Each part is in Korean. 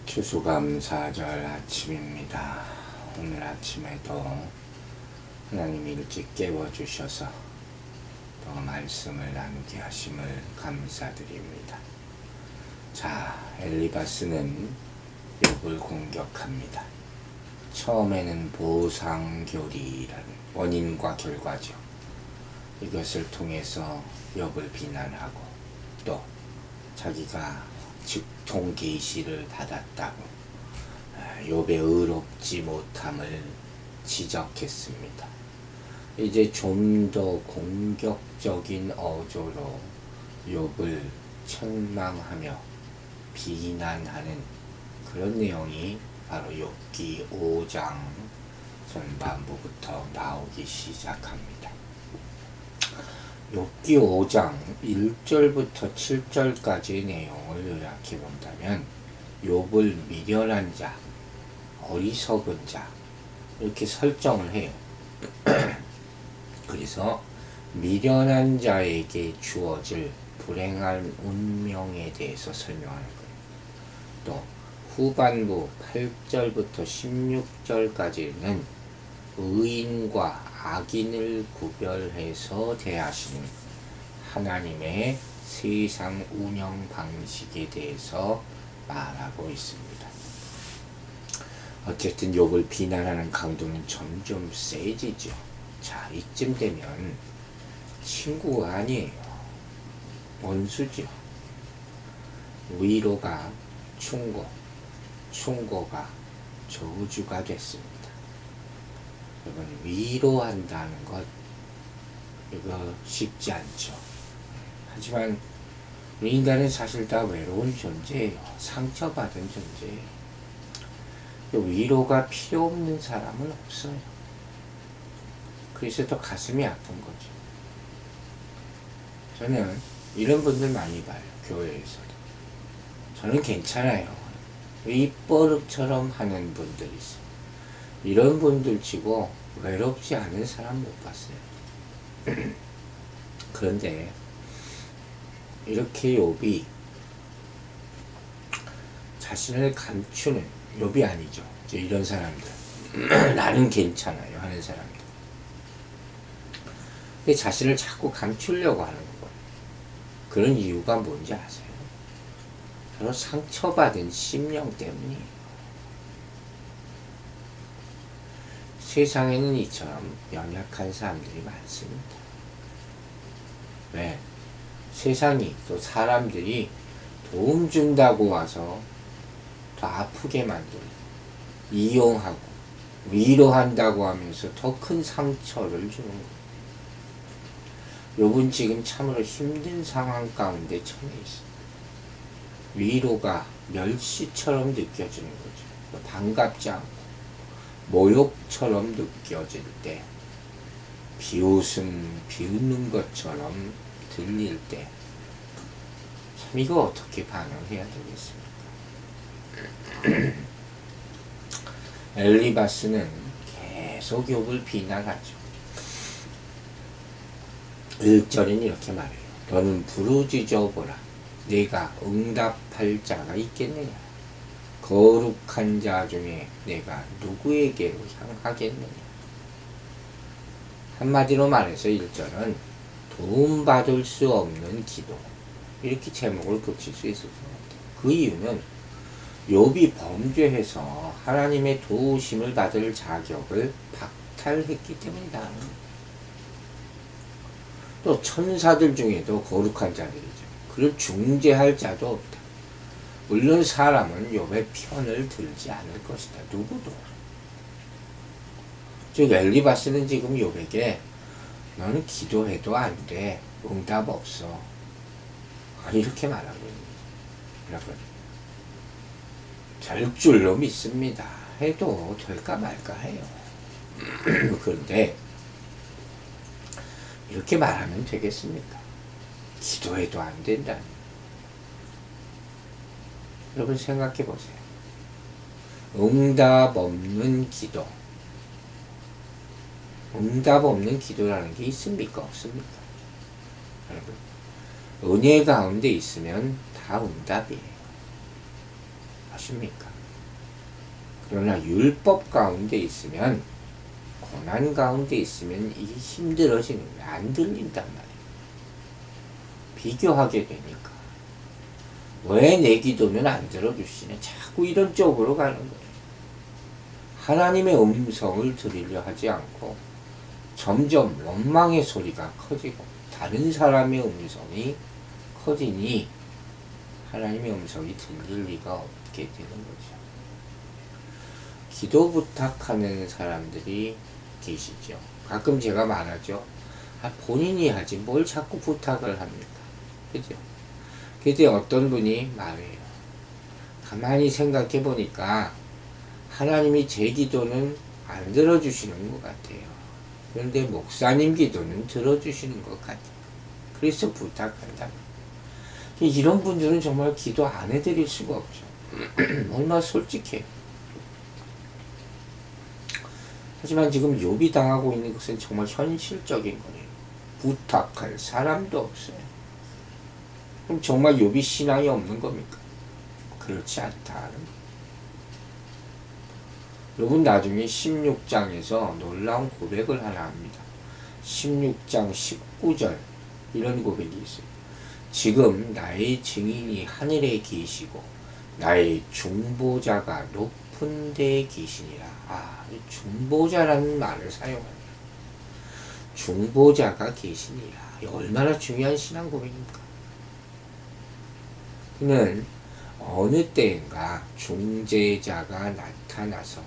추수감사절 아침입니다. 오늘 아침에도 하나님이 일찍 깨워주셔서 또 말씀을 나누게 하심을 감사드립니다. 자, 엘리바스는 욥을 공격합니다. 처음에는 보상교리라는 원인과 결과죠. 이것을 통해서 욥을 비난하고 또 자기가 직통 계시를 받았다고 욥의 의롭지 못함을 지적했습니다. 이제 좀 더 공격적인 어조로 욥을 책망하며 비난하는 그런 내용이 바로 욥기 5장 전반부부터 나오기 시작합니다. 욥기 5장 1절부터 7절까지의 내용을 요약해 본다면 욥을 미련한 자, 어리석은 자 이렇게 설정을 해요. 그래서 미련한 자에게 주어질 불행한 운명에 대해서 설명하는 거예요. 또 후반부 8절부터 16절까지는 의인과 악인을 구별해서 대하시는 하나님의 세상 운영 방식에 대해서 말하고 있습니다. 어쨌든 욥을 비난하는 강도는 점점 세지죠. 자, 이쯤 되면 친구가 아니에요. 원수죠. 위로가 충고, 충고가 저주가 됐습니다. 여러분, 위로한다는 것 이거 쉽지 않죠. 하지만 우리 인간은 사실 다 외로운 존재예요. 상처받은 존재예요. 위로가 필요 없는 사람은 없어요. 그래서 더 가슴이 아픈 거죠. 저는 이런 분들 많이 봐요. 교회에서도. 저는 괜찮아요. 입버릇처럼 하는 분들이 있어요. 이런 분들 치고 외롭지 않은 사람 못 봤어요. 그런데 이렇게 욥이 자신을 감추는, 욥이 아니죠. 이제 이런 사람들 나는 괜찮아요 하는 사람들. 근데 자신을 자꾸 감추려고 하는 거예요. 그런 이유가 뭔지 아세요? 바로 상처받은 심령 때문이에요. 세상에는 이처럼 연약한 사람들이 많습니다. 왜? 세상이 또 사람들이 도움 준다고 와서 더 아프게 만들고 이용하고 위로한다고 하면서 더 큰 상처를 주는 거예요. 욥은 지금 참으로 힘든 상황 가운데 처해 있어요. 위로가 멸시처럼 느껴지는 거죠. 반갑지 않고 모욕처럼 느껴질 때, 비웃음, 비웃는 것처럼 들릴 때, 참 이거 어떻게 반응해야 되겠습니까? 엘리바스는 계속 욥을 비난하죠. 1절은 이렇게 말해요. 너는 부르짖어 보라. 내가 응답할 자가 있겠느냐? 거룩한 자 중에 내가 누구에게로 향하겠느냐? 한마디로 말해서 1절은 도움받을 수 없는 기도, 이렇게 제목을 붙일 수 있을 것 같아요. 그 이유는 욥이 범죄해서 하나님의 도우심을 받을 자격을 박탈했기 때문이다. 또 천사들 중에도 거룩한 자들이죠. 그를 중재할 자도 없다. 물론 사람은 욥의 편을 들지 않을 것이다. 누구도. 즉 엘리바스는 지금 욥에게 너는 기도해도 안 돼. 응답 없어. 이렇게 말하고 있는 거죠. 여러분, 될 줄로 믿습니다. 해도 될까 말까 해요. 그런데 이렇게 말하면 되겠습니까? 기도해도 안 된다니. 여러분 생각해 보세요. 응답 없는 기도. 응답 없는 기도라는 게 있습니까? 없습니까? 여러분, 은혜 가운데 있으면 다 응답이에요. 아십니까? 그러나 율법 가운데 있으면, 고난 가운데 있으면 이게 힘들어지는 거야. 안 들린단 말이야. 비교하게 되니까. 왜 내 기도는 안 들어주시냐. 자꾸 이런 쪽으로 가는 거예요. 하나님의 음성을 들으려 하지 않고 점점 원망의 소리가 커지고 다른 사람의 음성이 커지니 하나님의 음성이 들릴 리가 없게 되는 거죠. 기도 부탁하는 사람들이 계시죠. 가끔 제가 말하죠. 본인이 하지 뭘 자꾸 부탁을 합니까? 그죠? 그때 어떤 분이 말해요. 가만히 생각해 보니까 하나님이 제 기도는 안 들어주시는 것 같아요. 그런데 목사님 기도는 들어주시는 것 같아요. 그래서 부탁한다. 이런 분들은 정말 기도 안 해드릴 수가 없죠. 얼마나 솔직해요. 하지만 지금 욥이 당하고 있는 것은 정말 현실적인 거예요. 부탁할 사람도 없어요. 그럼 정말 욥이 신앙이 없는 겁니까? 그렇지 않다는 거예요. 욥은 나중에 16장에서 놀라운 고백을 하나 합니다. 16장 19절 이런 고백이 있어요. 지금 나의 증인이 하늘에 계시고 나의 중보자가 높은 데에 계시니라. 중보자라는 말을 사용합니다. 중보자가 계시니라. 얼마나 중요한 신앙 고백입니까? 그는 어느 때인가 중재자가 나타나서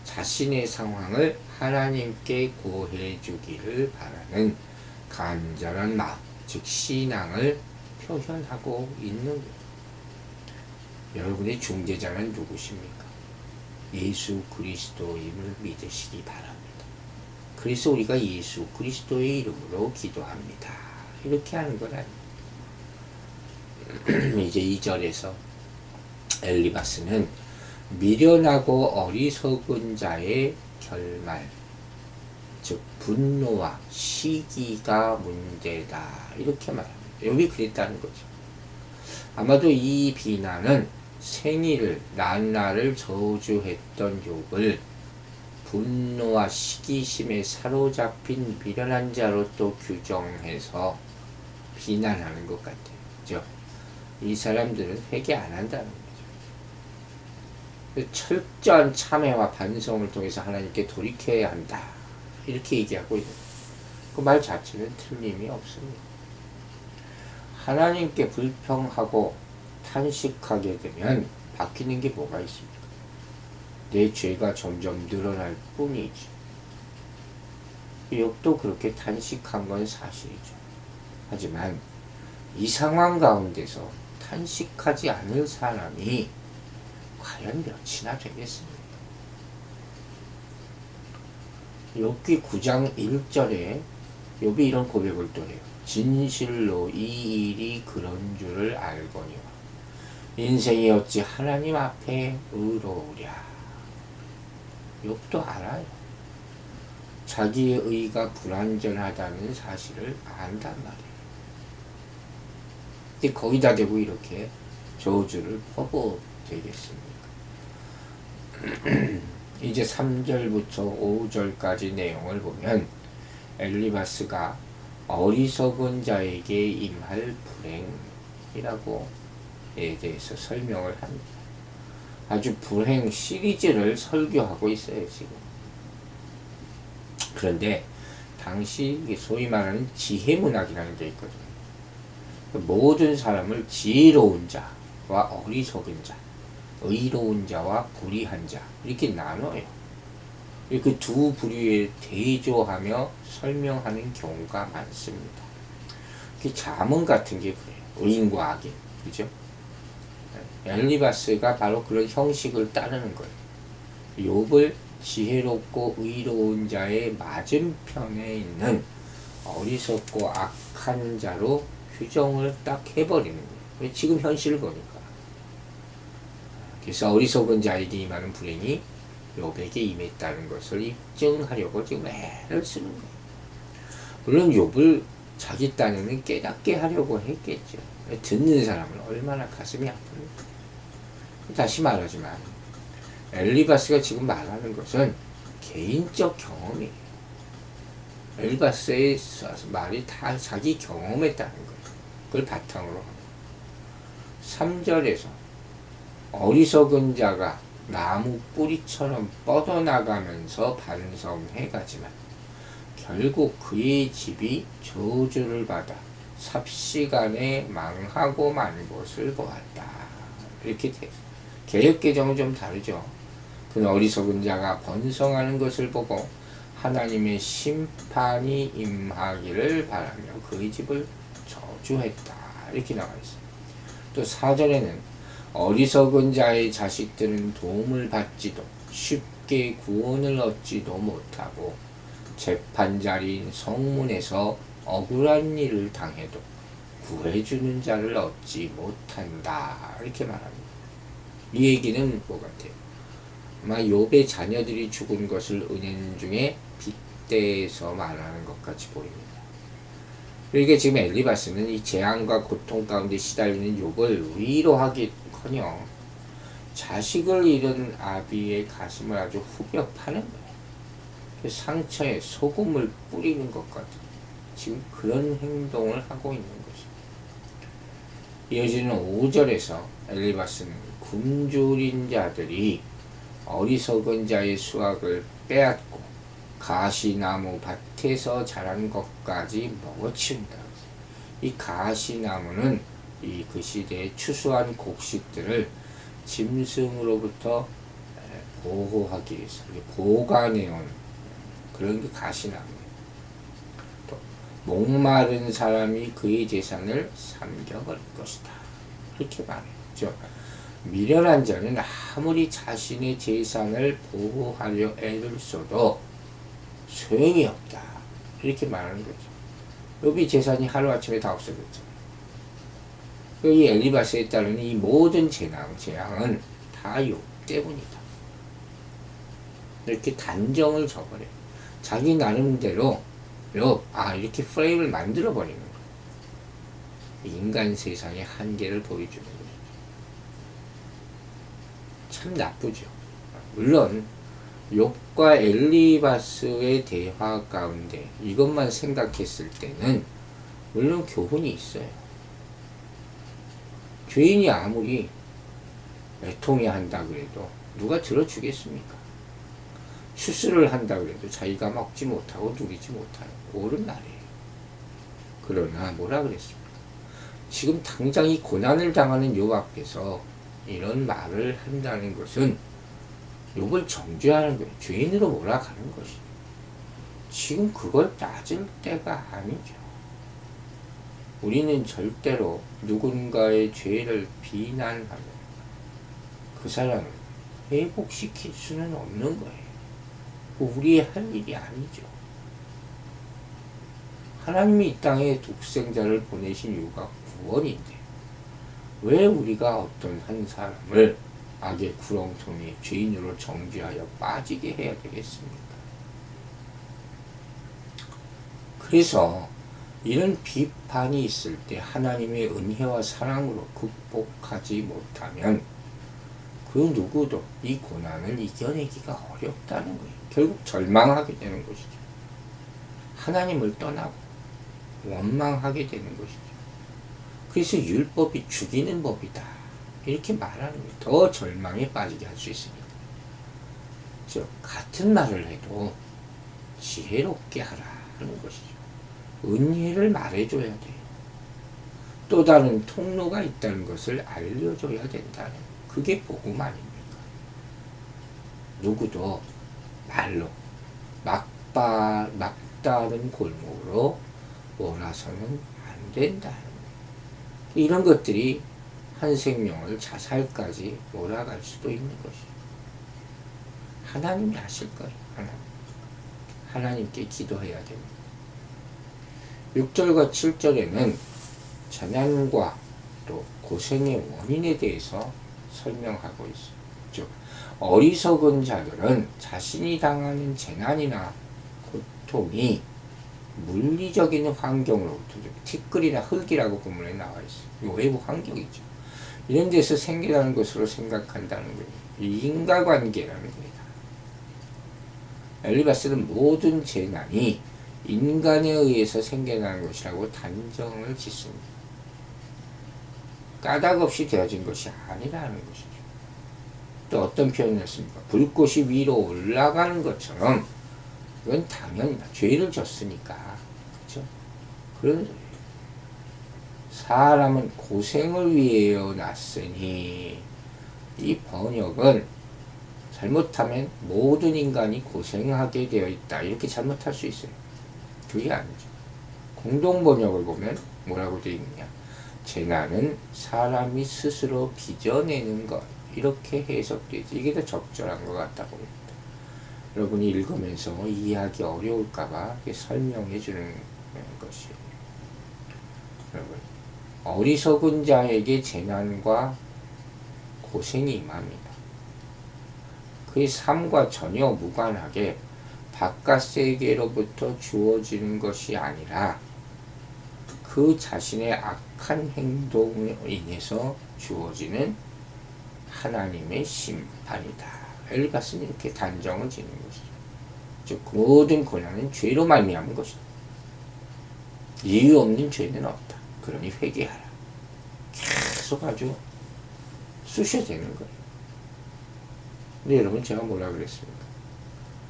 자신의 상황을 하나님께 고해주기를 바라는 간절한 마음, 즉 신앙을 표현하고 있는 거예요. 여러분의 중재자는 누구십니까? 예수 그리스도임을 믿으시기 바랍니다. 그래서 우리가 예수 그리스도의 이름으로 기도합니다. 이렇게 하는 건 아닙니다. 이제 2절에서 엘리바스는 미련하고 어리석은 자의 결말, 즉 분노와 시기가 문제다. 이렇게 말합니다. 욥이 그랬다는 거죠. 아마도 이 비난은 생일을 난나를 저주했던 욥을 분노와 시기심에 사로잡힌 미련한 자로 또 규정해서 비난하는 것 같아요. 그죠? 이 사람들은 회개 안 한다는 거죠. 철저한 참회와 반성을 통해서 하나님께 돌이켜야 한다. 이렇게 얘기하고 있는 거예요. 그 말 자체는 틀림이 없습니다. 하나님께 불평하고 탄식하게 되면 바뀌는 게 뭐가 있습니까? 내 죄가 점점 늘어날 뿐이지. 욥도 그렇게 탄식한 건 사실이죠. 하지만 이 상황 가운데서 탄식하지 않을 사람이 과연 몇이나 되겠습니까? 욥기 9장 1절에 욥이 이런 고백을 또 해요. 진실로 이 일이 그런 줄을 알거니와 인생이 어찌 하나님 앞에 의로우랴. 욥도 알아요. 자기의 의가 불완전하다는 사실을 안단 말이에요. 근데 거기다 대고 이렇게 저주를 퍼부어 되겠습니까? 이제 3절부터 5절까지 내용을 보면 엘리바스가 어리석은 자에게 임할 불행이라고 에 대해서 설명을 합니다. 아주 불행 시리즈를 설교하고 있어요, 지금. 그런데 당시 소위 말하는 지혜문학이라는 게 있거든요. 모든 사람을 지혜로운 자와 어리석은 자, 의로운 자와 불의한 자 이렇게 나눠요. 그 두 부류에 대조하며 설명하는 경우가 많습니다. 자문 같은 게 그래요. 의인과 악인, 그죠? 엘리바스가 바로 그런 형식을 따르는 거예요. 욥을 지혜롭고 의로운 자의 맞은편에 있는 어리석고 악한 자로 규정을 딱 해버리는 거예요. 지금 현실을 보니까. 그래서 어리석은 자에게 임하는 불행이 욥에게 임했다는 것을 입증하려고 지금 애를 쓰는 거예요. 물론 욥을 자기 딴에는 깨닫게 하려고 했겠죠. 듣는 사람은 얼마나 가슴이 아픕니까? 다시 말하지만 엘리바스가 지금 말하는 것은 개인적 경험이에요. 엘리바스의 말이 다 자기 경험했다는 거예요. 그걸 바탕으로 하고 3절에서 어리석은 자가 나무 뿌리처럼 뻗어나가면서 반성해가지만 결국 그의 집이 저주를 받아 삽시간에 망하고 만 것을 보았다. 이렇게 돼요. 개역개정은 좀 다르죠. 그 어리석은 자가 번성하는 것을 보고 하나님의 심판이 임하기를 바라며 그의 집을 저주했다. 이렇게 나와 있어요. 또 4절에는 어리석은 자의 자식들은 도움을 받지도 쉽게 구원을 얻지도 못하고 재판자리인 성문에서 억울한 일을 당해도 구해주는 자를 얻지 못한다. 이렇게 말합니다. 이 얘기는 뭐 같아요? 아마 욥의 자녀들이 죽은 것을 은연중에 빗대서 말하는 것 같이 보입니다. 그러니까 지금 엘리바스는 이 재앙과 고통 가운데 시달리는 욥을 위로하기커녕 자식을 잃은 아비의 가슴을 아주 후벼 파는 거예요. 상처에 소금을 뿌리는 것 같은 지금 그런 행동을 하고 있는 것입니다. 이어지는 5절에서 엘리바스는 굶주린 자들이 어리석은 자의 수확을 빼앗고 가시나무 밭에서 자란 것까지 먹어치운다. 이 가시나무는 이 그 시대의 추수한 곡식들을 짐승으로부터 보호하기 위해서 보관해온 그런 게 가시나무예요. 또 목마른 사람이 그의 재산을 삼켜버릴 것이다. 이렇게 말했죠. 미련한 자는 아무리 자신의 재산을 보호하려 애를 써도 소용이 없다. 이렇게 말하는 거죠. 욥이 재산이 하루아침에 다 없어졌죠. 이 엘리바스에 따르는 이 모든 재앙은 다 욥 때문이다. 이렇게 단정을 줘버려요. 자기 나름대로 이렇게 프레임을 만들어 버리는 거예요. 인간 세상의 한계를 보여주는 거죠. 참 나쁘죠. 물론 욥과 엘리바스의 대화 가운데 이것만 생각했을 때는 물론 교훈이 있어요. 죄인이 아무리 애통해 한다 그래도 누가 들어주겠습니까? 추수를 한다 그래도 자기가 먹지 못하고 누리지 못하는 옳은 날이에요. 그러나 뭐라 그랬습니까? 지금 당장 이 고난을 당하는 욥 앞에서 이런 말을 한다는 것은 욥을 정죄하는 거예요. 죄인으로 몰아가는 것이죠. 지금 그걸 따질 때가 아니죠. 우리는 절대로 누군가의 죄를 비난하면 그 사람을 회복시킬 수는 없는 거예요. 우리의 할 일이 아니죠. 하나님이 이 땅에 독생자를 보내신 이유가 구원인데 왜 우리가 어떤 한 사람을 악의 구렁텅이에 죄인으로 정죄하여 빠지게 해야 되겠습니까? 그래서 이런 비판이 있을 때 하나님의 은혜와 사랑으로 극복하지 못하면 그 누구도 이 고난을 이겨내기가 어렵다는 거예요. 결국 절망하게 되는 것이죠. 하나님을 떠나고 원망하게 되는 것이죠. 그래서 율법이 죽이는 법이다. 이렇게 말하는 거예요. 더 절망에 빠지게 할 수 있습니다. 같은 말을 해도 지혜롭게 하라는 것이죠. 은혜를 말해줘야 돼요. 또 다른 통로가 있다는 것을 알려줘야 된다는 그게 복음 아닙니까? 누구도 말로 막다른 골목으로 몰아서는 안 된다는 이런 것들이 한 생명을 자살까지 몰아갈 수도 있는 것이죠. 하나님이 하실 거예요. 하나님께 기도해야 됩니다. 6절과 7절에는 재난과 또 고생의 원인에 대해서 설명하고 있어요. 즉 어리석은 자들은 자신이 당하는 재난이나 고통이 물리적인 환경으로부터 티끌이나 흙이라고 본문에 나와 있어요. 외부 환경이죠. 이런 데서 생기라는 것으로 생각한다는 거예요. 이 인과관계라는 겁니다. 엘리바스는 모든 재난이 인간에 의해서 생겨나는 것이라고 단정을 짓습니다. 까닭 없이 되어진 것이 아니라는 것이죠. 또 어떤 표현을 했습니까? 불꽃이 위로 올라가는 것처럼 이건 당연히 죄를 졌으니까, 그렇죠? 그런 소리예요. 사람은 고생을 위하여 났으니, 이 번역은 잘못하면 모든 인간이 고생하게 되어 있다 이렇게 잘못할 수 있어요. 그게 아니죠. 공동 번역을 보면 뭐라고 되어 있느냐? 재난은 사람이 스스로 빚어내는 것, 이렇게 해석되지. 이게 더 적절한 것 같다고 봅니다. 여러분이 읽으면서 이해하기 어려울까봐 설명해 주는 것이에요. 여러분, 어리석은 자에게 재난과 고생이 임합니다. 그의 삶과 전혀 무관하게 바깥 세계로부터 주어지는 것이 아니라 그 자신의 악한 행동으로 인해서 주어지는 하나님의 심판이다. 엘리바스는 이렇게 단정을 짓는 것이죠. 즉 모든 고난은 죄로 말미암은 것이다. 이유 없는 죄는 없다. 그러니 회개하라. 계속 아주 쑤셔야 되는 거예요. 근데 여러분, 제가 뭐라 그랬습니까?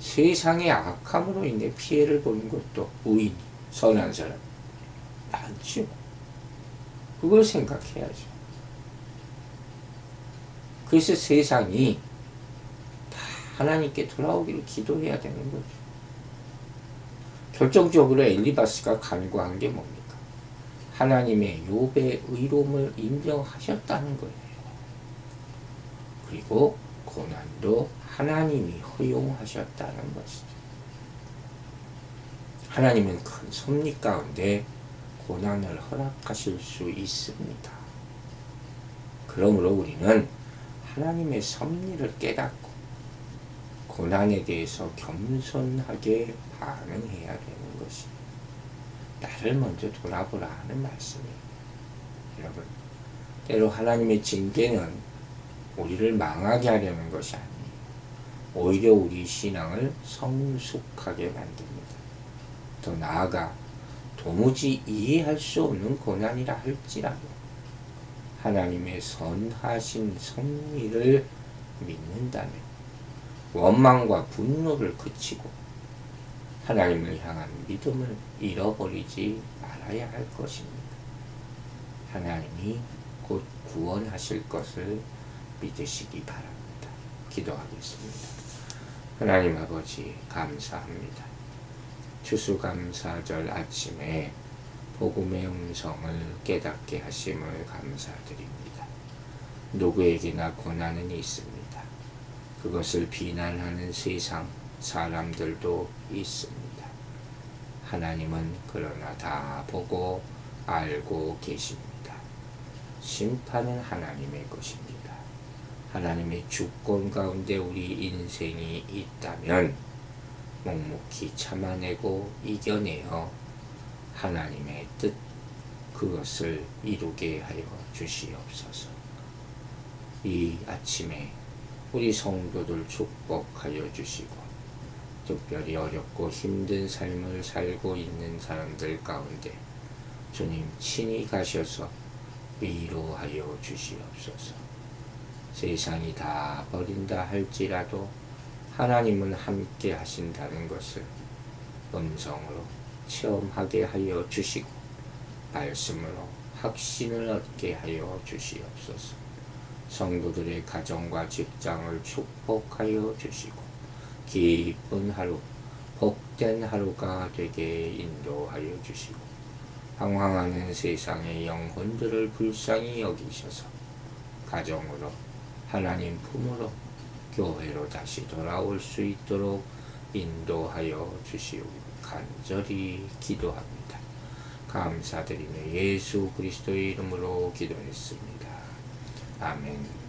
세상의 악함으로 인해 피해를 보는 것도 의인, 선한 사람 많죠. 그걸 생각해야죠. 그래서 세상이 다 하나님께 돌아오기를 기도해야 되는 거죠. 결정적으로 엘리바스가 간구한 게 뭡니까? 하나님의 욥의 의로움을 인정하셨다는 거예요. 그리고 고난도 하나님이 허용하셨다는 것이죠. 하나님은 큰 섭리 가운데 고난을 허락하실 수 있습니다. 그러므로 우리는 하나님의 섭리를 깨닫고 고난에 대해서 겸손하게 반응해야 되는 것이 나를 먼저 돌아보라 하는 말씀이에요. 여러분, 때로 하나님의 징계는 우리를 망하게 하려는 것이 아니에요. 오히려 우리 신앙을 성숙하게 만듭니다. 더 나아가 도무지 이해할 수 없는 고난이라 할지라도 하나님의 선하신 섭리를 믿는다면 원망과 분노를 그치고 하나님을 향한 믿음을 잃어버리지 말아야 할 것입니다. 하나님이 곧 구원하실 것을 믿으시기 바랍니다. 기도하겠습니다. 하나님 아버지, 감사합니다. 추수감사절 아침에 복음의 음성을 깨닫게 하심을 감사드립니다. 누구에게나 고난은 있습니다. 그것을 비난하는 세상 사람들도 있습니다. 하나님은 그러나 다 보고 알고 계십니다. 심판은 하나님의 것입니다. 하나님의 주권 가운데 우리 인생이 있다면 묵묵히 참아내고 이겨내어 하나님의 뜻, 그것을 이루게 하여 주시옵소서. 이 아침에 우리 성도들 축복하여 주시고, 특별히 어렵고 힘든 삶을 살고 있는 사람들 가운데 주님 친히 가셔서 위로하여 주시옵소서. 세상이 다 버린다 할지라도 하나님은 함께 하신다는 것을 음성으로 체험하게 하여 주시고 말씀으로 확신을 얻게 하여 주시옵소서. 성도들의 가정과 직장을 축복하여 주시고 기쁜 하루, 복된 하루가 되게 인도하여 주시고 방황하는 세상의 영혼들을 불쌍히 여기셔서 가정으로 하나님 품으로 교회로 다시 돌아올 수 있도록 인도하여 주시옵소서. 간절히 기도합니다. 감사드리며 예수 그리스도의 이름으로 기도했습니다. 아멘.